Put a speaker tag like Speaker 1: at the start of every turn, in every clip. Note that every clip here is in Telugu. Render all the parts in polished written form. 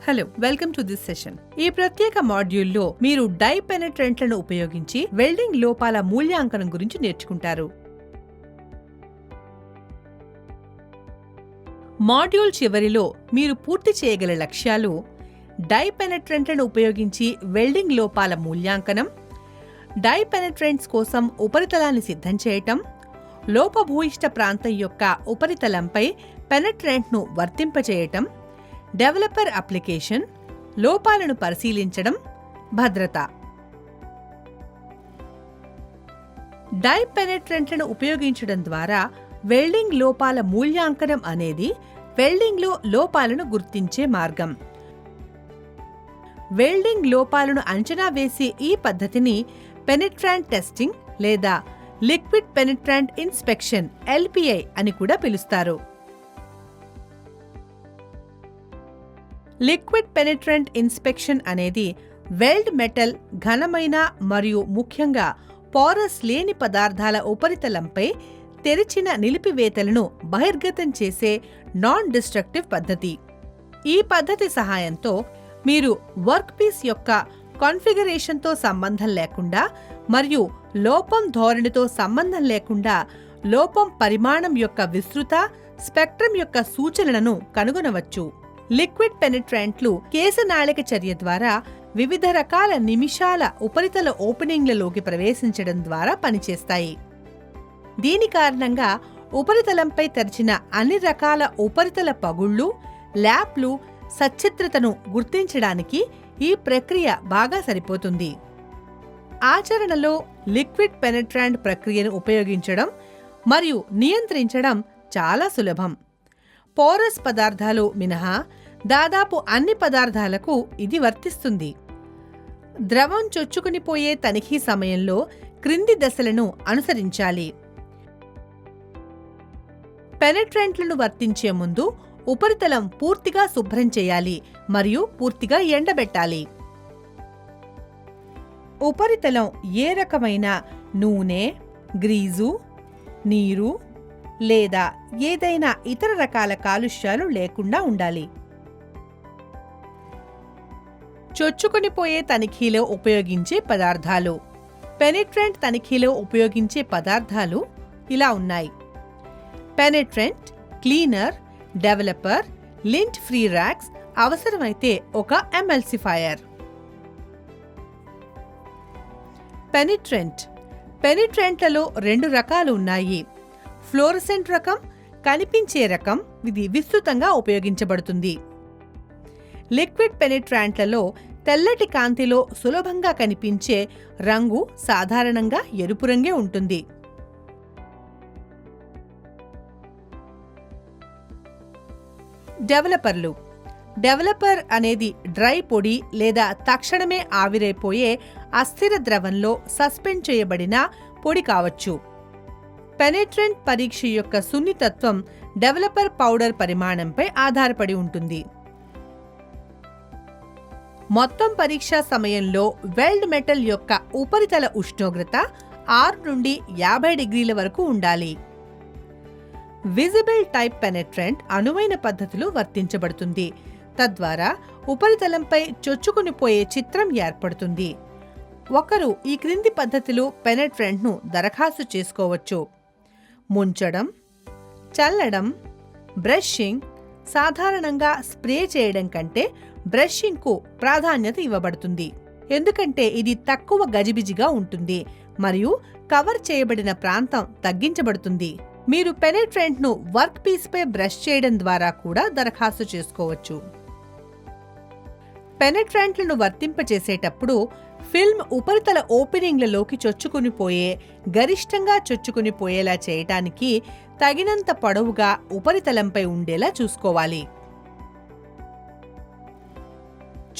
Speaker 1: Hello, welcome to this session. ఈ ప్రత్యేక మాడ్యూల్లో మీరు డై పెనెట్రెంట్లను ఉపయోగించి వెల్డింగ్ లోపాల మూల్యాంకనం గురించి నేర్చుకుంటారు. మాడ్యూల్ చివరిలో మీరు పూర్తి చేయగల లక్ష్యాలు డై పెనెట్రెంట్లను ఉపయోగించి వెల్డింగ్ లోపాల మూల్యాంకనం, డై పెనెట్రెంట్స్ కోసం ఉపరితలాన్ని సిద్ధం చేయటం, లోపభూయిష్ట ప్రాంతం యొక్క ఉపరితలంపై పెనెట్రెంట్ను వర్తింపచేయటం, డెవలపర్ అప్లికేషన్, లోపాలను పరిశీలించడం, భద్రత. డై పెనెట్రెంట్లను ఉపయోగించడం ద్వారా వెల్డింగ్ లోపాల మూల్యాంకనం అనేది వెల్డింగ్లో లోపాలను గుర్తించే మార్గం. వెల్డింగ్ లోపాలను అంచనా వేసే ఈ పద్ధతిని పెనెట్రాంట్ టెస్టింగ్ లేదా లిక్విడ్ పెనెట్రాంట్ ఇన్స్పెక్షన్ (LPI) అని కూడా పిలుస్తారు. లిక్విడ్ పెనెట్రెంట్ ఇన్స్పెక్షన్ అనేది వెల్డ్ మెటల్, ఘనమైన మరియు ముఖ్యంగా పోరస్ లేని పదార్థాల ఉపరితలంపై తెరిచిన నిలిపివేతలను బహిర్గతం చేసే నాన్ డిస్ట్రక్టివ్ పద్ధతి. ఈ పద్ధతి సహాయంతో మీరు వర్క్ పీస్ యొక్క కాన్ఫిగరేషన్తో సంబంధం లేకుండా మరియు లోపం ధోరణితో సంబంధం లేకుండా లోపం పరిమాణం యొక్క విస్తృత స్పెక్ట్రం యొక్క సూచనలను కనుగొనవచ్చు. లిక్విడ్ పెనెట్రాంట్లు కేశనాళిక చర్య ద్వారా వివిధ రకాల నిమిషాల ఉపరితల ఓపెనింగ్లలోకి ప్రవేశించడం ద్వారా పనిచేస్తాయి. దీని కారణంగా ఉపరితలంపై తెరిచిన అన్ని రకాల ఉపరితల పగుళ్లు, ల్యాప్లు సచ్ఛిద్రతను గుర్తించడానికి ఈ ప్రక్రియ బాగా సరిపోతుంది. ఆచరణలో లిక్విడ్ పెనెట్రాంట్ ప్రక్రియను ఉపయోగించడం మరియు నియంత్రించడం చాలా సులభం. పోరస్ పదార్థాలు మినహా దాదాపు అన్ని పదార్థాలకు ఇది వర్తిస్తుంది. ద్రవం చొచ్చుకునిపోయే తనిఖీ సమయంలో క్రింది దశలను అనుసరించాలి. పెనెట్రెంట్లను వర్తించే ముందు ఉపరితలం పూర్తిగా శుభ్రం చేయాలి మరియు పూర్తిగా ఎండబెట్టాలి. ఉపరితలం ఏ రకమైన నూనె, గ్రీజు, నీరు లేదా ఏదైనా ఇతర రకాల కాలుష్యాలు లేకుండా ఉండాలి. చొచ్చుకొనిపోయే తనిఖీలో ఉపయోగించే పదార్థాలు. పెనెట్రెంట్ తనిఖీలో ఉపయోగించే పదార్థాలు ఇలా ఉన్నాయి: penetrant, cleaner, developer, lint free rags, అవసరమైతే ఒక ఎమల్సిఫైయర్. పెనెట్రెంట్లలో రెండు రకాలు ఉన్నాయి. ఫ్లోరసెంట్ రకం, కనిపించే రకం. ఇది విస్తృతంగా ఉపయోగించబడుతుంది. లిక్విడ్ పెనెట్రాంట్లలో తెల్లటి కాంతిలో సులభంగా కనిపించే రంగు సాధారణంగా ఎరుపు రంగే ఉంటుంది. డెవలపర్లు. డెవలపర్ అనేది డ్రై పొడి లేదా తక్షణమే ఆవిరైపోయే అస్థిర ద్రవంలో సస్పెండ్ చేయబడిన పొడి కావచ్చు. పెనెట్రెంట్ పరీక్ష యొక్క సున్నితత్వం డెవలపర్ పౌడర్ పరిమాణంపై ఆధారపడి ఉంటుంది. మొత్తం పరీక్షా సమయంలో వెల్డ్ మెటల్ యొక్క ఉపరితల ఉష్ణోగ్రత 6 నుండి 50 డిగ్రీల వరకు ఉండాలి. విజిబుల్ టైప్ పెనెట్రెంట్ అనువైన పద్ధతిలో వర్తించబడుతుంది. తద్వారా ఉపరితలంపై చొచ్చుకునిపోయే చిత్రం ఏర్పడుతుంది. ఒకరు ఈ క్రింది పద్ధతిలో పెనెట్రెంట్ను దరఖాస్తు చేసుకోవచ్చు: ముంచడం, చల్లడం, బ్రషింగ్. సాధారణంగా స్ప్రే చేయడం కంటే బ్రషింగ్కు ప్రాధాన్యత ఇవ్వబడుతుంది, ఎందుకంటే ఇది తక్కువ గజిబిజిగా ఉంటుంది మరియు కవర్ చేయబడిన ప్రాంతం తగ్గించబడుతుంది. మీరు పెనెట్రెంట్ను వర్క్ పీస్పై బ్రష్ చేయడం ద్వారా కూడా దరఖాస్తు చేసుకోవచ్చు. పెనెట్రెంట్లను వర్తింపచేసేటప్పుడు ఫిల్మ్ ఉపరితల ఓపెనింగ్లలోకి చొచ్చుకునిపోయే, గరిష్టంగా చొచ్చుకునిపోయేలా చేయటానికి తగినంత పొడవుగా ఉపరితలంపై ఉండేలా చూసుకోవాలి.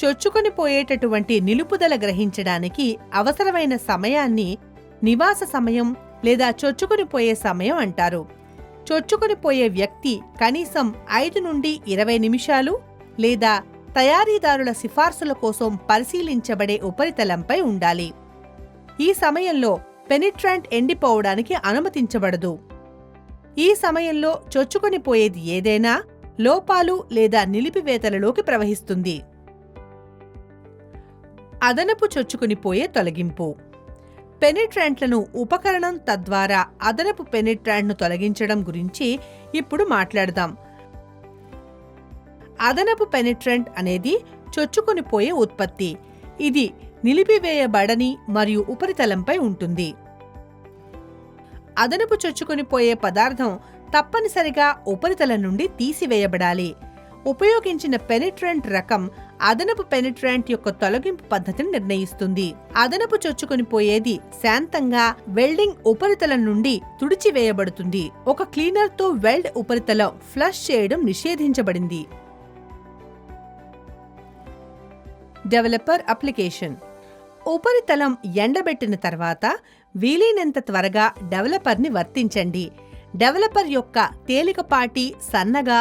Speaker 1: చొచ్చుకొనిపోయేటటువంటి నిలుపుదల గ్రహించడానికి అవసరమైన సమయాన్ని నివాస సమయం లేదా చొచ్చుకొనిపోయే సమయం అంటారు. చొచ్చుకొనిపోయే వ్యక్తి కనీసం 5 నుండి 20 నిమిషాలు లేదా తయారీదారుల సిఫార్సుల కోసం పరిశీలించబడే ఉపరితలంపై ఉండాలి. ఈ సమయంలో పెనెట్రాంట్ ఎండిపోవడానికి అనుమతించబడదు. ఈ సమయంలో చొచ్చుకొనిపోయేది ఏదైనా లోపాలు లేదా నిలిపివేతలలోకి ప్రవహిస్తుంది. అదనపు చొచ్చుకునిపోయే తొలగింపు. పెనిట్రాంట్లను ఉపకరణం తద్వారా అదనపు పెనిట్రాంట్ను తొలగించడం గురించి ఇప్పుడు మాట్లాడదాం. అదనపు పెనిట్రాంట్ అనేది చొచ్చుకొనిపోయే ఉత్పత్తి. ఇది నిలిపివేయబడని మరియు ఉపరితలంపై ఉంటుంది. అదనపు చొచ్చుకొనిపోయే పదార్థం తప్పనిసరిగా ఉపరితలం నుండి తీసివేయబడాలి. ఉపయోగించిన పెనిట్రాంట్ రకం అదనపు పెనిట్రాంట్ యొక్క తొలగింపు పద్ధతిని నిర్ణయిస్తుంది. అదనపు చొచ్చుకొనిపోయేది శాంతంగా వెల్డింగ్ ఉపరితలం నుండి తుడిచివేయబడుతుంది. ఒక క్లీనర్తో వెల్డ్ ఉపరితలం ఫ్లష్ చేయడం నిషేధించబడింది. Developer application. ఉపరితలం ఎండబెట్టిన తర్వాత వీలైనంత త్వరగా డెవలపర్ని వర్తించండి. డెవలపర్ యొక్క తేలికపాటి, సన్నగా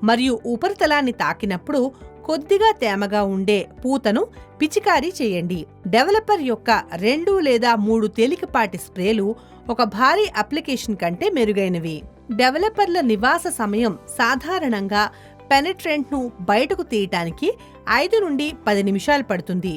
Speaker 1: మరియు ఉపరితలాన్ని తాకినప్పుడు కొద్దిగా తేమగా ఉండే పూతను పిచికారీ చేయండి. డెవలపర్ యొక్క 2 లేదా 3 తేలికపాటి స్ప్రేలు ఒక భారీ అప్లికేషన్ కంటే మెరుగైనవి. డెవలపర్ల నివాస సమయం సాధారణంగా పెనిట్రెంట్ను బయటకు తీయటానికి 5 నుండి 10 నిమిషాలు పడుతుంది.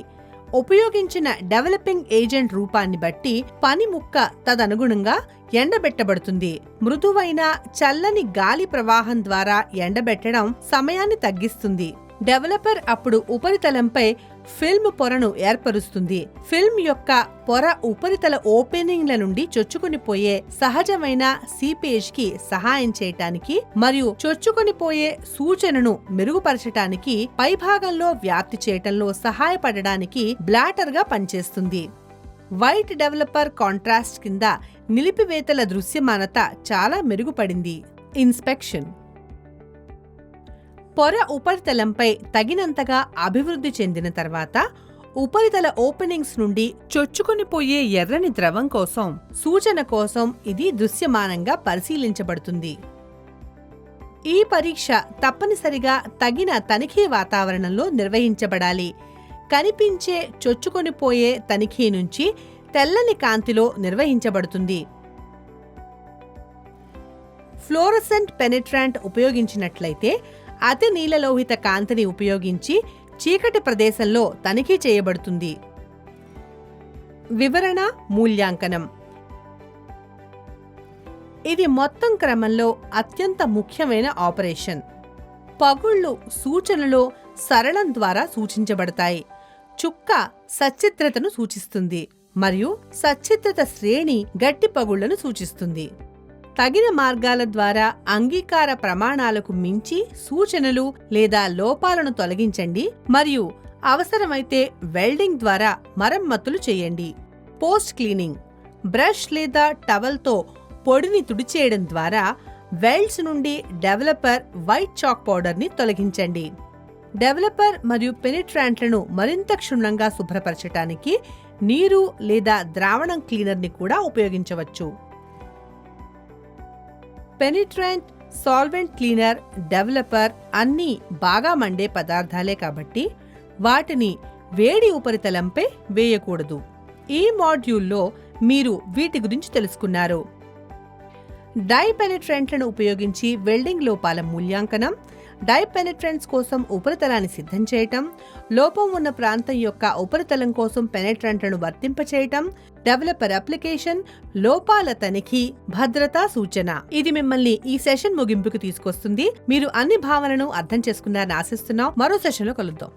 Speaker 1: ఉపయోగించిన డెవలపింగ్ ఏజెంట్ రూపాన్ని బట్టి పని ముక్క తదనుగుణంగా ఎండబెట్టబడుతుంది. మృదువైన, చల్లని గాలి ప్రవాహం ద్వారా ఎండబెట్టడం సమయాన్ని తగ్గిస్తుంది. డెవలపర్ అప్పుడు ఉపరితలంపై ఫిల్మ్ పొరను ఏర్పరుస్తుంది. ఫిల్మ్ యొక్క పొర ఉపరితల ఓపెనింగ్ల నుండి చొచ్చుకొనిపోయే సహజమైన సీపేజ్ కి సహాయం చేయటానికి మరియు చొచ్చుకొనిపోయే సూచనను మెరుగుపరచటానికి పైభాగంలో వ్యాప్తి చేయటంలో సహాయపడడానికి బ్లాటర్ గా పనిచేస్తుంది. వైట్ డెవలపర్ కాంట్రాస్ట్ కింద నిలిపివేతల దృశ్యమానత చాలా మెరుగుపడింది. ఇన్స్పెక్షన్. పొర ఉపరితలంపై తగినంతగా అభివృద్ధి చెందిన తర్వాత ఉపరితల ఓపెనింగ్స్ నుండి చొచ్చుకొనిపోయే ఎర్రని ద్రవం కోసం సూచన కోసం ఇది దృశ్యమానంగా పరిశీలించబడుతుంది. ఈ పరీక్ష తప్పనిసరిగా తగిన తనిఖీ వాతావరణంలో నిర్వహించబడాలి. కనిపించే చొచ్చుకొనిపోయే తనిఖీ నుంచి తెల్లని కాంతిలో నిర్వహించబడుతుంది. ఫ్లోరసెంట్ పెనిట్రాంట్ ఉపయోగించినట్లయితే అతి నీలలోహిత కాంతిని ఉపయోగించి చీకటి ప్రదేశంలో తనిఖీ చేయబడుతుంది. వివరణ, మూల్యాంకనం. ఇది మొత్తం క్రమంలో అత్యంత ముఖ్యమైన ఆపరేషన్. పగుళ్లు సూచనలో సరళం ద్వారా సూచించబడతాయి. చుక్క సచ్ఛిద్రతను సూచిస్తుంది మరియు సచ్ఛిద్రత శ్రేణి గట్టి పగుళ్లను సూచిస్తుంది. తగిన మార్గాల ద్వారా అంగీకార ప్రమాణాలకు మించి సూచనలు లేదా లోపాలను తొలగించండి మరియు అవసరమైతే వెల్డింగ్ ద్వారా మరమ్మతులు చేయండి. Post cleaning. బ్రష్ లేదా టవల్తో పొడిని తుడిచేయడం ద్వారా వెల్డ్స్ నుండి డెవలపర్ వైట్ చాక్ పౌడర్ని తొలగించండి. డెవలపర్ మరియు పెనిట్రాంట్లను మరింత క్షుణ్ణంగా శుభ్రపరచటానికి నీరు లేదా ద్రావణం క్లీనర్ని కూడా ఉపయోగించవచ్చు. పెనిట్రాంట్, సాల్వెంట్ క్లీనర్, డెవలపర్ అన్నీ బాగా మండే పదార్థాలే కాబట్టి వాటిని వేడి ఉపరితలంపై వేయకూడదు. ఈ మాడ్యూల్లో మీరు వీటి గురించి తెలుసుకున్నారు. డై పెనిట్రాంట్లను ఉపయోగించి వెల్డింగ్ లోపాల మూల్యాంకనం, డై పెనిట్రాంట్స్ కోసం ఉపరితలాన్ని సిద్ధం చేయటం, లోపం ఉన్న ప్రాంతం యొక్క ఉపరితలం కోసం పెనిట్రాంట్లను వర్తింపచేయటం, డెవలపర్ అప్లికేషన్, లోపాల తనిఖీ, భద్రతా సూచన. ఇది మిమ్మల్ని ఈ సెషన్ ముగింపుకు తీసుకొస్తుంది. మీరు అన్ని భావనను అర్థం చేసుకున్నారని ఆశిస్తున్నాం. మరో సెషన్లో కలుద్దాం.